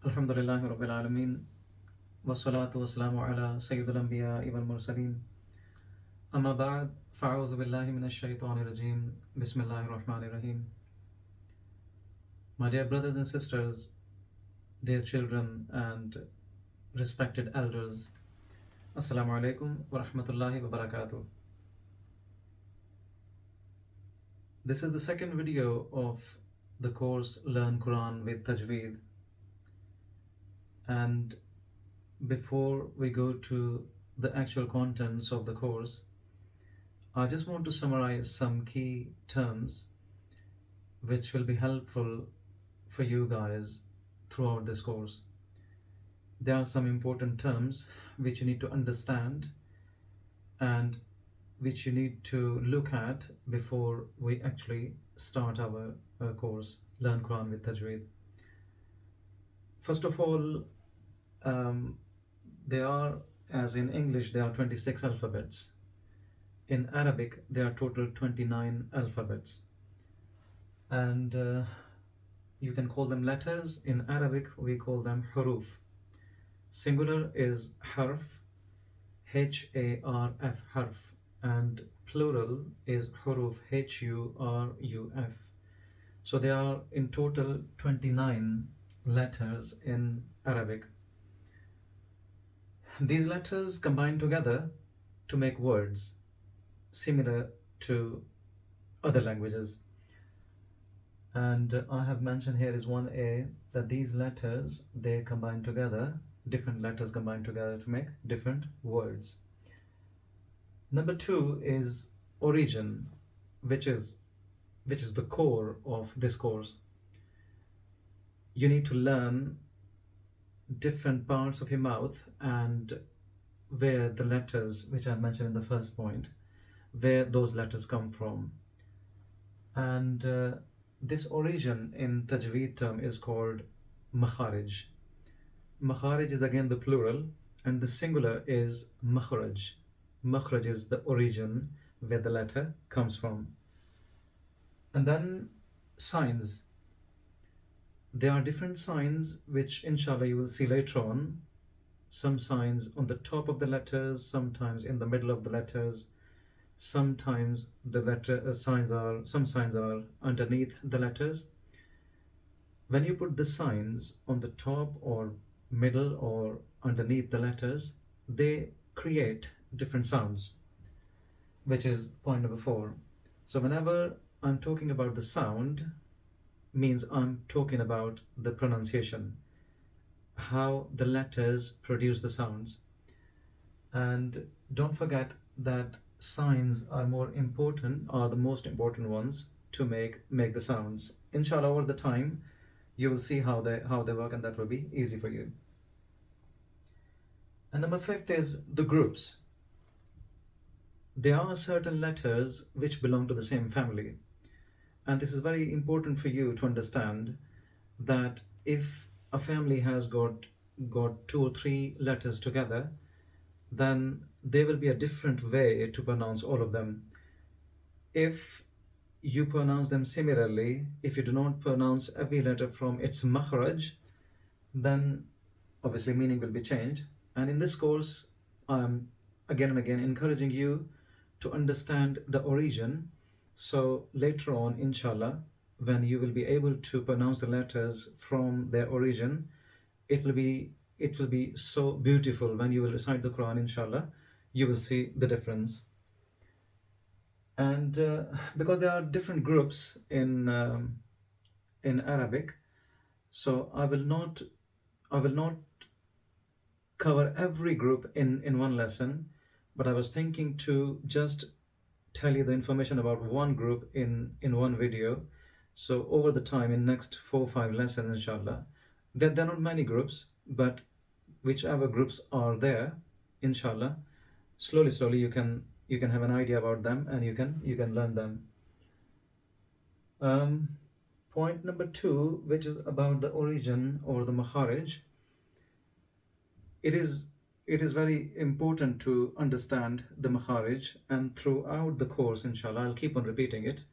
Alhamdulillahi Rabbil Alameen. Wassalatu wassalamu ala Sayyidul Anbiya wal Mursaleen. Amma ba'd. Fa'udhu billahi minash shaitanir rajim. Bismillahir Rahmanir Rahim. My dear brothers and sisters, dear children and respected elders, Assalamu alaikum wa rahmatullahi wa barakatuh. This is the second video of the course Learn Quran with Tajweed. And before we go to the actual contents of the course, I just want to summarize some key terms which will be helpful for you guys throughout this course. There are some important terms which you need to understand and which you need to look at before we actually start our course, Learn Quran with Tajweed. First of all, there are, as in English, there are 26 alphabets. In Arabic, there are total 29 alphabets. And you can call them letters. In Arabic, we call them huruf. Singular is harf, H-A-R-F, harf. And plural is huruf, H-U-R-U-F. So there are in total 29 letters in Arabic. These letters combine together to make words similar to other languages. And I have mentioned here is 1A that these letters, they combine together, different letters combine together to make different words. Number 2 is origin, which is the core of this course. You need to learn different parts of your mouth and where the letters, which I mentioned in the first point, where those letters come from. And this origin in Tajweed term is called makharij. Makharij is again the plural, and the singular is makhraj. Makhraj is the origin where the letter comes from. And then signs. There are different signs which inshallah you will see later on. Some signs on the top of the letters, sometimes in the middle of the letters, sometimes some signs are underneath the letters. When you put the signs on the top or middle or underneath the letters, they create different sounds, which is point number 4. So whenever I'm talking about the sound, means I'm talking about the pronunciation, how the letters produce the sounds. And don't forget that signs are the most important ones to make the sounds. Inshallah, over the time, you will see how they work, and that will be easy for you. And number 5 is the groups. There are certain letters which belong to the same family. And this is very important for you to understand that if a family has got 2 or 3 letters together, then there will be a different way to pronounce all of them. If you pronounce them similarly, if you do not pronounce every letter from its makhraj, then obviously meaning will be changed. And in this course, I'm again and again encouraging you to understand the origin. So later on, inshallah, when you will be able to pronounce the letters from their origin, it will be so beautiful. When you will recite the Quran, inshallah, you will see the difference. And because there are different groups in Arabic, so I will not cover every group in one lesson, but I was thinking to just tell you the information about one group in one video. So over the time, in next 4 or 5 lessons, inshallah, there are not many groups, but whichever groups are there, inshallah, slowly you can have an idea about them, and you can learn them. Point number 2, which is about the origin or the makharij. It is very important to understand the makharij, and throughout the course, inshallah, I'll keep on repeating it.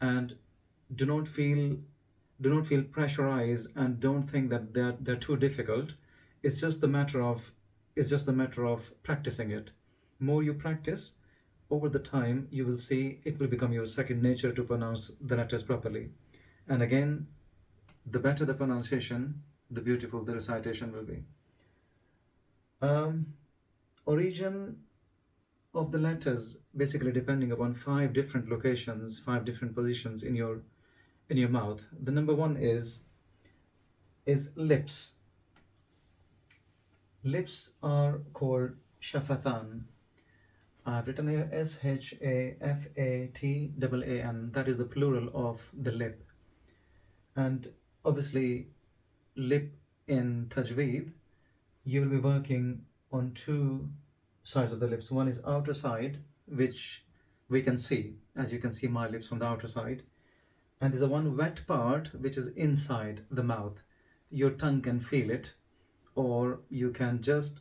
And do not feel Do not feel pressurized and don't think that they're too difficult. It's just the matter of practicing it. More you practice, over the time you will see it will become your second nature to pronounce the letters properly. And again, the better the pronunciation, the beautiful the recitation will be. Origin of the letters basically depending upon five different locations, five different positions in your mouth. The number one is lips. Lips are called shafatan. I've written here Shafattan. That is the plural of the lip. And obviously, lip in Tajweed, you will be working on two sides of the lips. One is outer side, which we can see, as you can see my lips from the outer side. And there's a one wet part which is inside the mouth. Your tongue can feel it, or you can just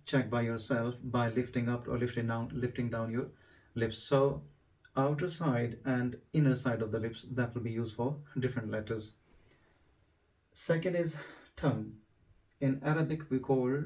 check by yourself by lifting up or lifting down your lips. So outer side and inner side of the lips, that will be used for different letters. Second is tongue. In Arabic we call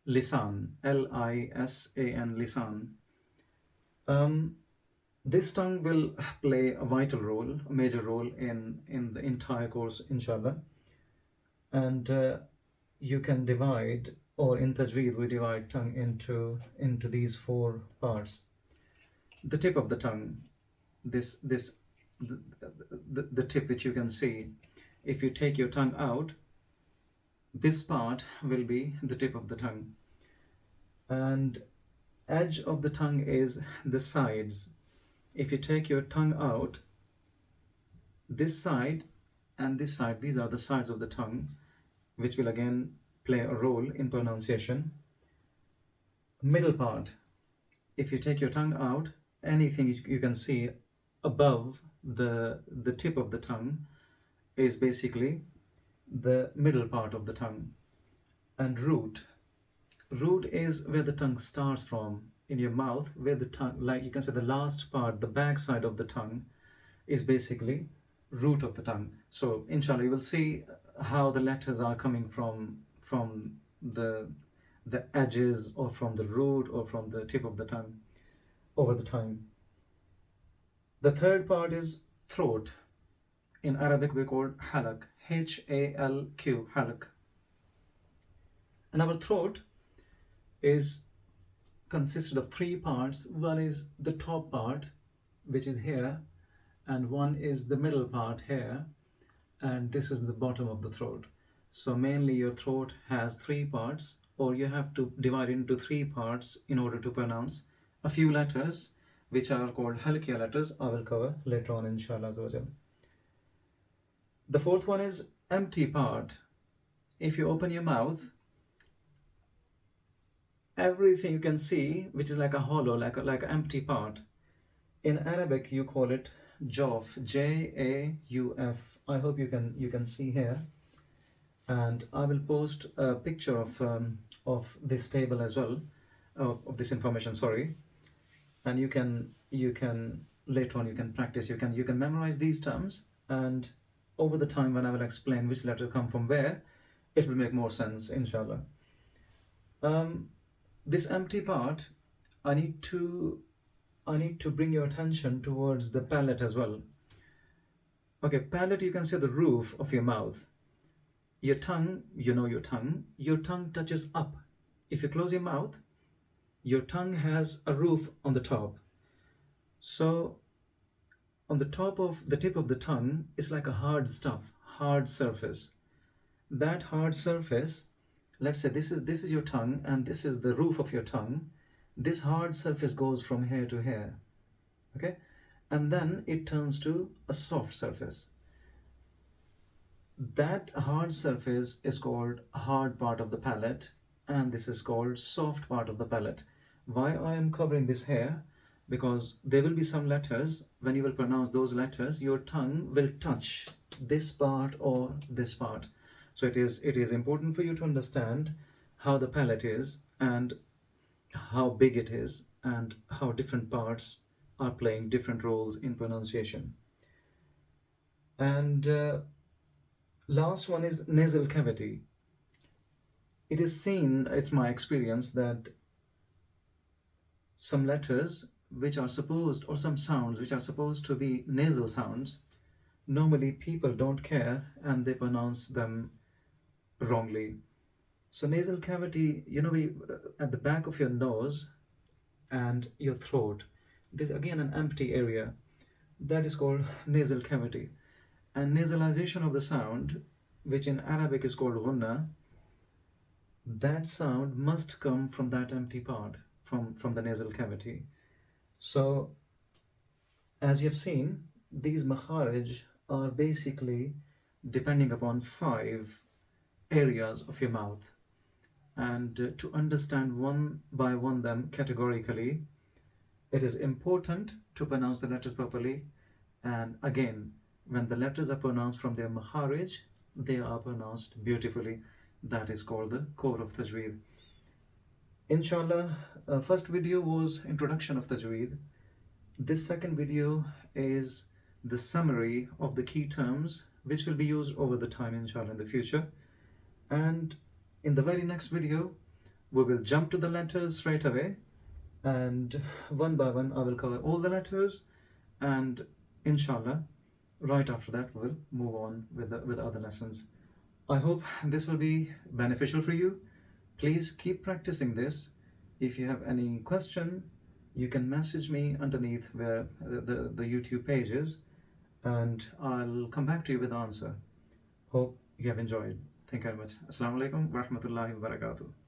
lisan, lisan, lisan. um, this tongue will play a vital role, a major role in the entire course, inshallah. And you can divide, or in Tajweed we divide tongue into these four parts. The tip of the tongue, this the tip which you can see, if you take your tongue out, this part will be the tip of the tongue. And edge of the tongue is the sides. If you take your tongue out, this side and this side, these are the sides of the tongue, which will again play a role in pronunciation. Middle part, if you take your tongue out, anything you can see above the tip of the tongue is basically the middle part of the tongue. And root is where the tongue starts from in your mouth, where the tongue, like you can say the last part, the back side of the tongue is basically root of the tongue. So inshallah you will see how the letters are coming from the edges, or from the root, or from the tip of the tongue over the time. The third part is throat. In Arabic we call halak, Halq, halak. And our throat is consisted of three parts. One is the top part, which is here, and one is the middle part here, and this is the bottom of the throat. So mainly your throat has three parts, or you have to divide into three parts in order to pronounce a few letters which are called halqiya letters. I will cover later on, inshallah. The fourth one is empty part. If you open your mouth, everything you can see which is like a hollow, like an empty part. In Arabic you call it Jauf, Jauf. I hope you can see here, and I will post a picture of this table as well, of this information. Sorry, and you can later on you can practice. You can memorize these terms, and over the time when I will explain which letters come from where, it will make more sense, inshallah. This empty part, I need to bring your attention towards the palate as well. Okay, palate, you can say the roof of your mouth. Your tongue, your tongue touches up. If you close your mouth, your tongue has a roof on the top. So on the top of the tip of the tongue is like a hard stuff, hard surface. That hard surface, let's say this is your tongue and this is the roof of your tongue. This hard surface goes from here to here, okay, and then it turns to a soft surface. That hard surface is called hard part of the palate, and this is called soft part of the palate. Why I am covering this here? Because there will be some letters, when you will pronounce those letters, your tongue will touch this part or this part. So it is important for you to understand how the palate is, and how big it is, and how different parts are playing different roles in pronunciation. And last one is nasal cavity. It is seen, it's my experience, that some letters which are supposed, or some sounds which are supposed to be nasal sounds, normally people don't care and they pronounce them wrongly. So, nasal cavity, at the back of your nose and your throat, there's again an empty area that is called nasal cavity. And nasalization of the sound, which in Arabic is called ghunna, that sound must come from that empty part, from the nasal cavity. So, as you've seen, these makharij are basically depending upon five areas of your mouth. And to understand one by one them categorically, it is important to pronounce the letters properly. And again, when the letters are pronounced from their makharij, they are pronounced beautifully. That is called the core of Tajweed. Inshallah, first video was introduction of Tajweed. This second video is the summary of the key terms which will be used over the time, inshallah, in the future. And in the very next video, we will jump to the letters straight away, and one by one I will cover all the letters, and inshallah right after that we'll move on with the other lessons. I hope this will be beneficial for you. Please keep practicing this. If you have any question, you can message me underneath where the YouTube page is, and I'll come back to you with the answer. Hope you have enjoyed. Thank you very much. Assalamu alaikum wa rahmatullahi wa barakatuh.